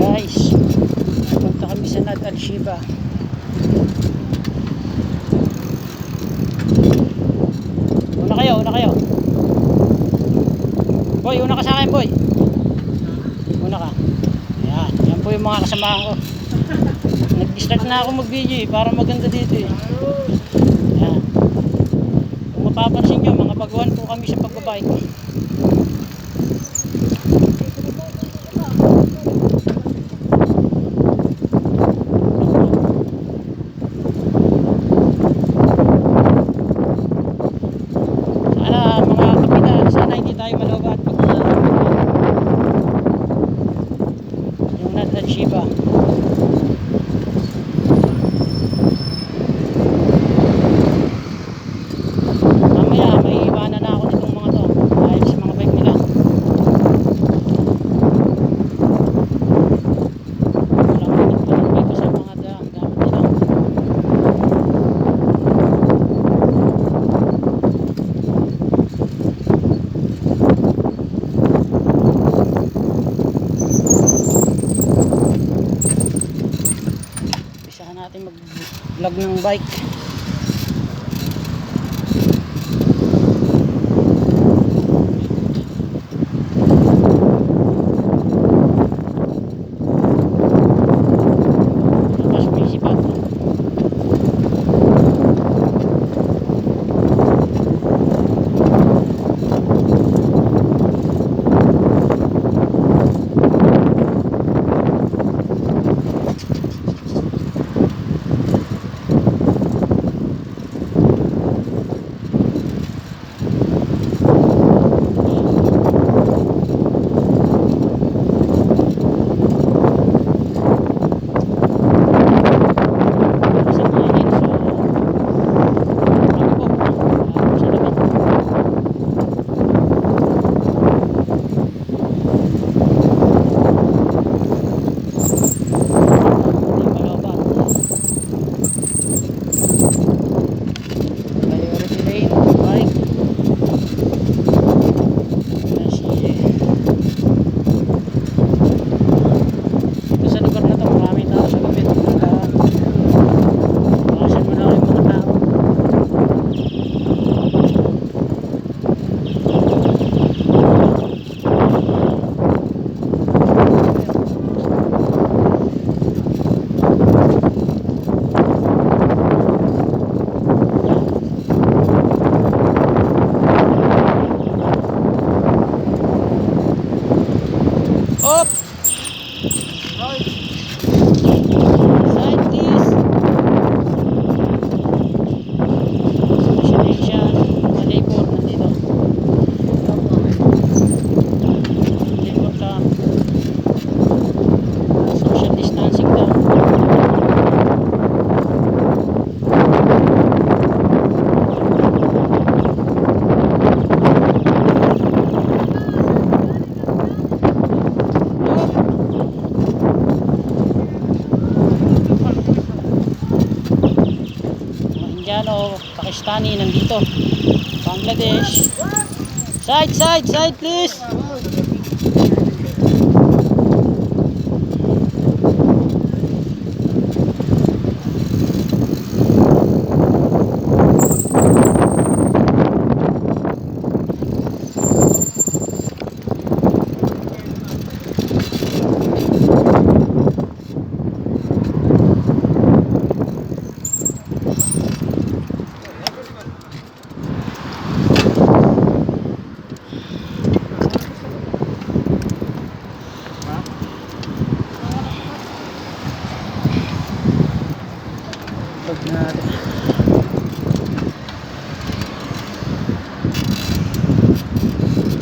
Guys, punta kami sa Nad Al Shiba. Una kayo, una kayo. Boy, una ka sa akin, boy. Una ka. Yan, yan po yung mga kasamahan ko. Nag-start na ako mag-video para maganda dito eh. Yan. Kung mapapansin nyo, mga baguhan po kami sa pagbabike. Sana hindi tayo malobat pag yung Nad Al Shiba. Mamaya may iwanan na ako nitong mga to dahil sa mga bike nila. Walang pinagpapalagay ko sa mga gamit nila. Natin mag-vlog ng bike. Tapos may sipat. Up! Right. Side this. Social siya. Labor nandito. Labor ka. Social distancing daw. Indiano, Pakistani nandito. Bangladesh. Side please. Natin.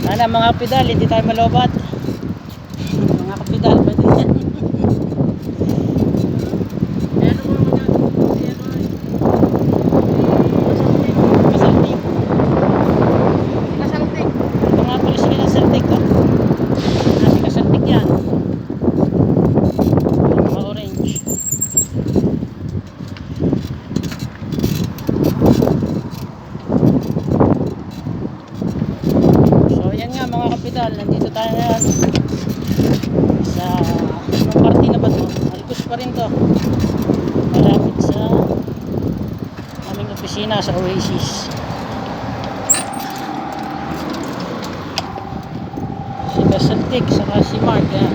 Sana mga pedal hindi tayo malobat. Mga kapidal pwede yan. Kasaltik. Ito nga pala sige kasaltik ha. Nasi kasaltik yan. Mga orange. So yan nga mga kapital, nandito tayo ngayon ano, Alcos pa rin to. Malapit sa aming opisina sa Oasis. Si Basaltik saka si Mark yan.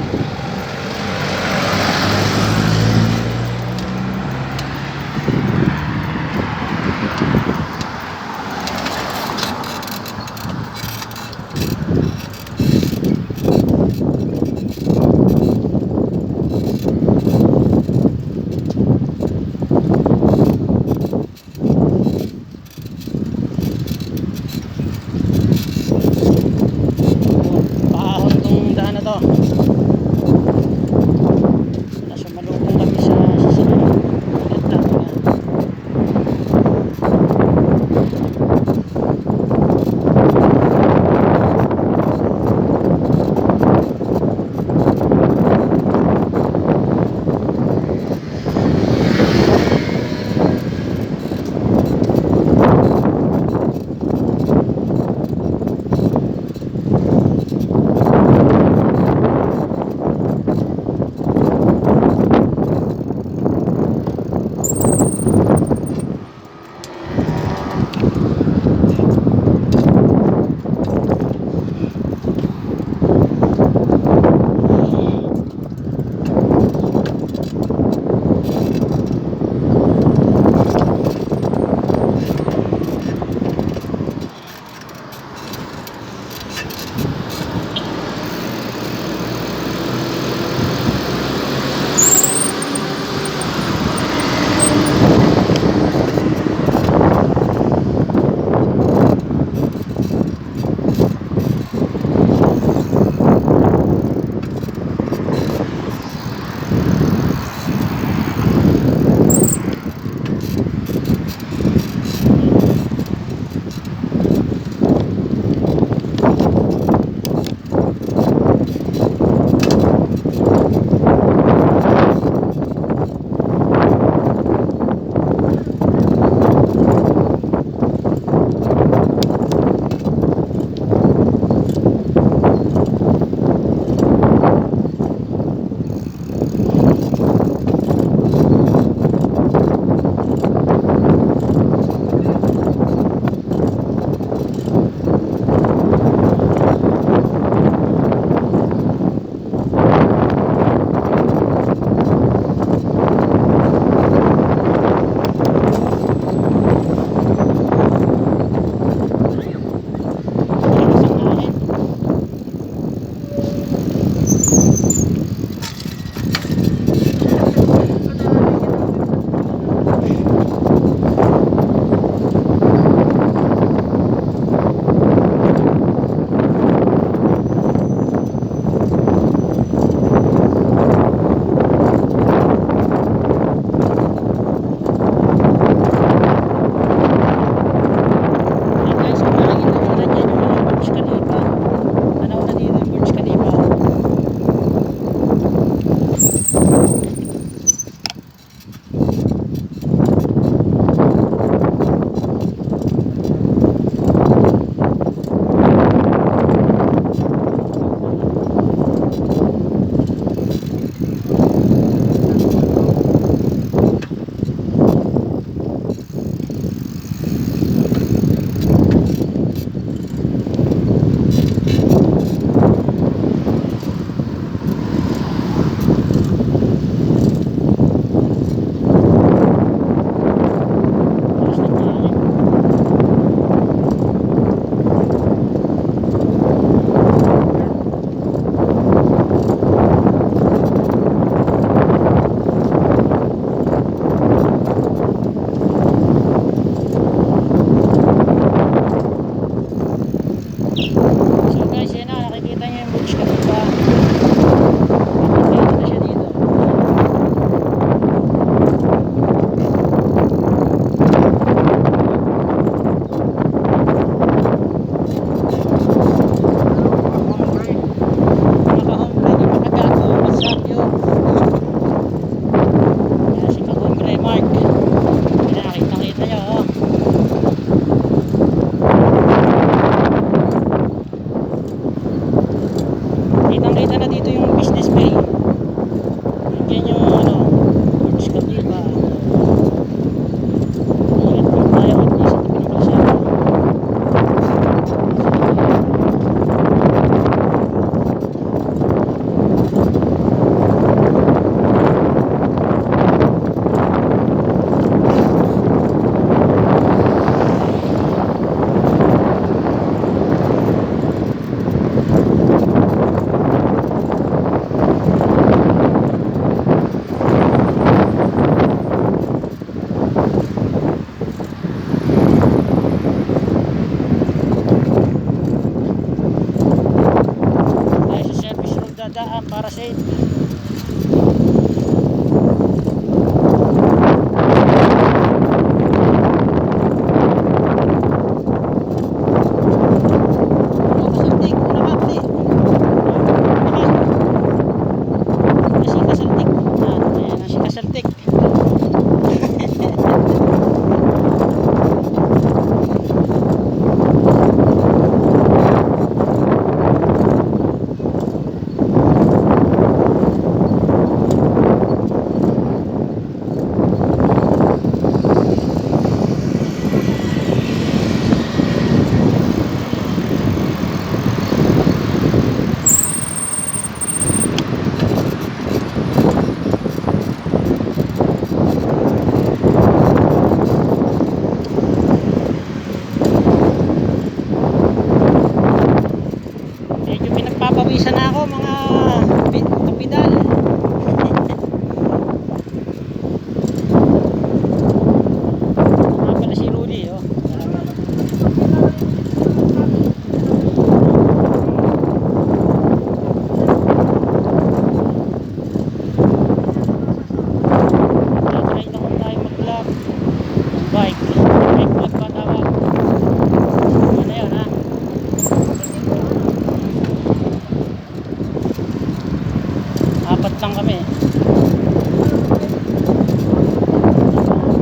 Paahon tong daan na to.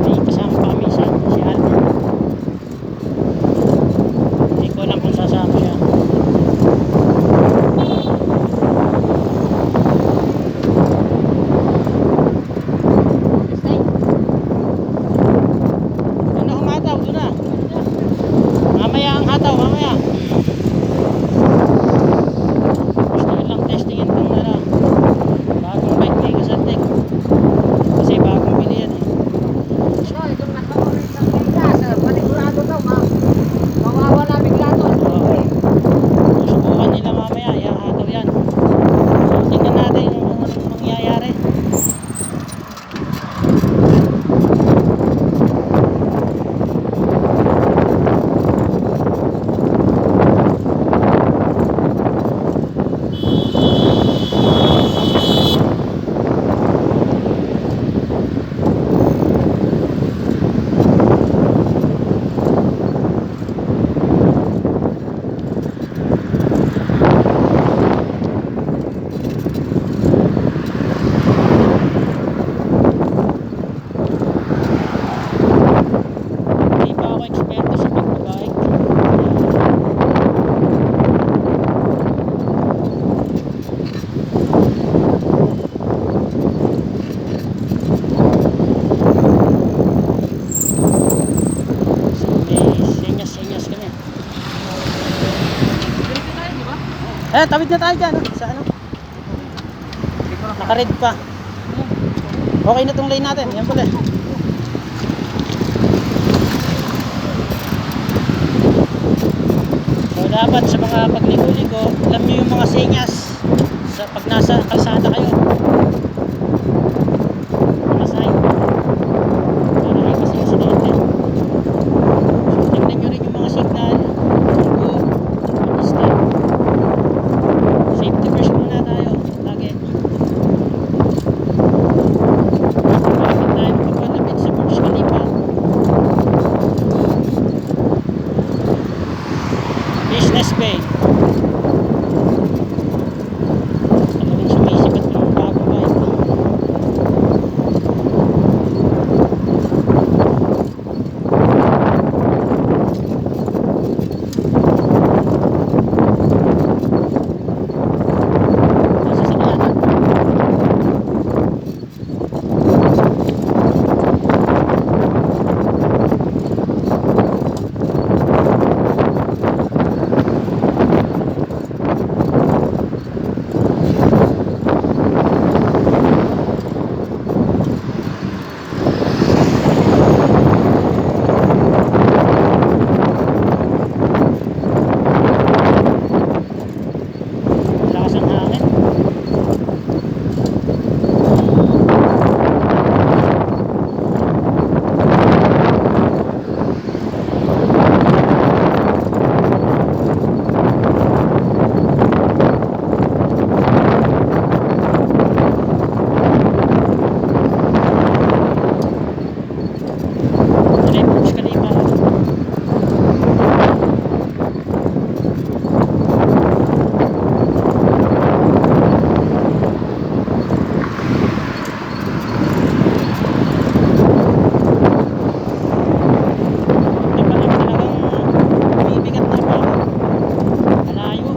May kasama pa kami isa, si Alvin. Hindi ko alam kung sasama siya. Doon na humataw, doon na. Mamaya ang hataw, mamaya. Gusto ko lang testingin kung bagong bike ni Kasantik. Kasi bagong bili yan eh. Itong nakawin sa Pilipinas, panigurado daw, mawawala bigla to. Susubukan nila mamaya, ihahataw yan. So tingnan natin kung anong mangyayari. Hindi pa ako eksperto sa pagbabike. May senyas kami. Tawid na tayo dyan. Sa ano? Naka-red pa. Okay na tong lane natin. Yan pala. So dapat sa mga pagligo-ligo, alam nyo yung mga senyas sa pag nasa kalsada kayo. Mga sign. Para kayo kasi aksidente. So tingnan nyo rin yung mga signal. Go. Step. Safety first muna tayo. Lagi. Bakit tayo magpapalapit sa Burj Khalifa? Business Bay. Talagang sumisipat yung bagong bike. Nasa sakyanan. Lakas ang hangin. Ito na yung Burj Khalifa. Ito pa lang talagang bumibigat na pa. Malayo.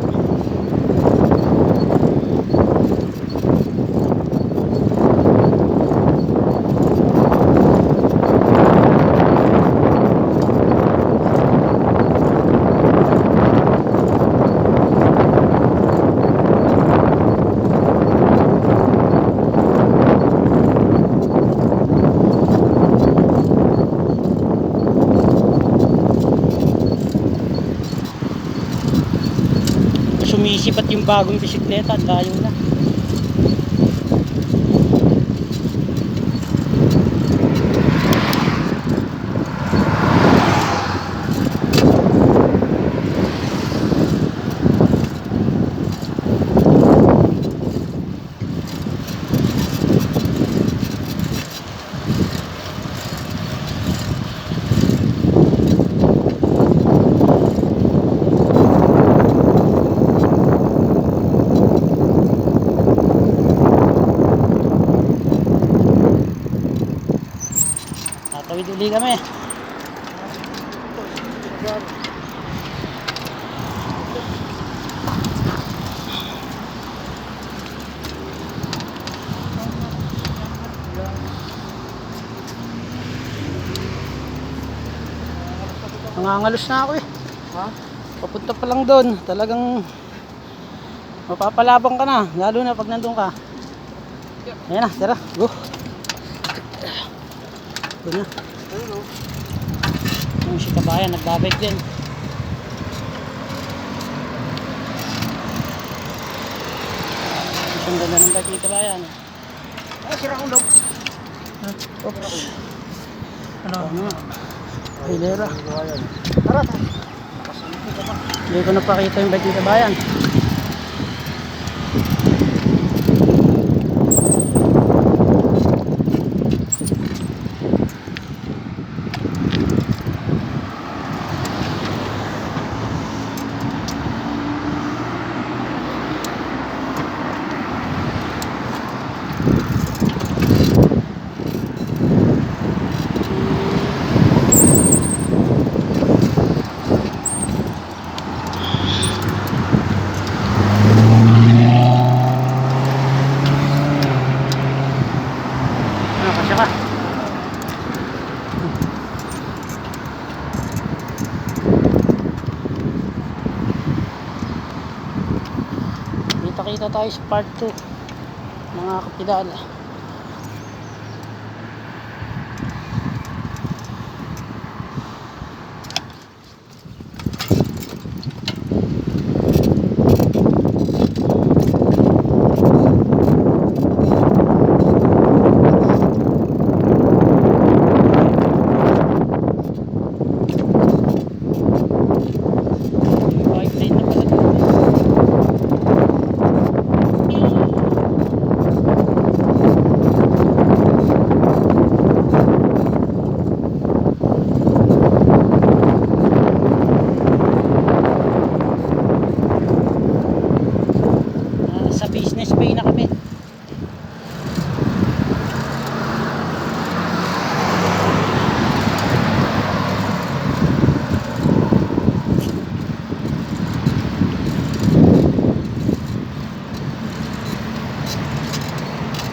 Sumisipat yung bagong bisikleta, layo na. Bili kami. Nangangalos na ako eh. Ha? Papunta pa lang doon. Talagang mapapalabang ka na. Lalo na pag nandun ka. Ayan na, tara. Go. Ito na. Ayun o. Yung si kabayan, nagbabike din. Ang ganda ng bike ni kabayan. Ay, sira ulo. Oops. Ano nga? Hilera. Tara. Hindi ko napakita yung bike ni kabayan. Ano, kasya ka? Kita-kita tayo sa part 2 mga kapidala.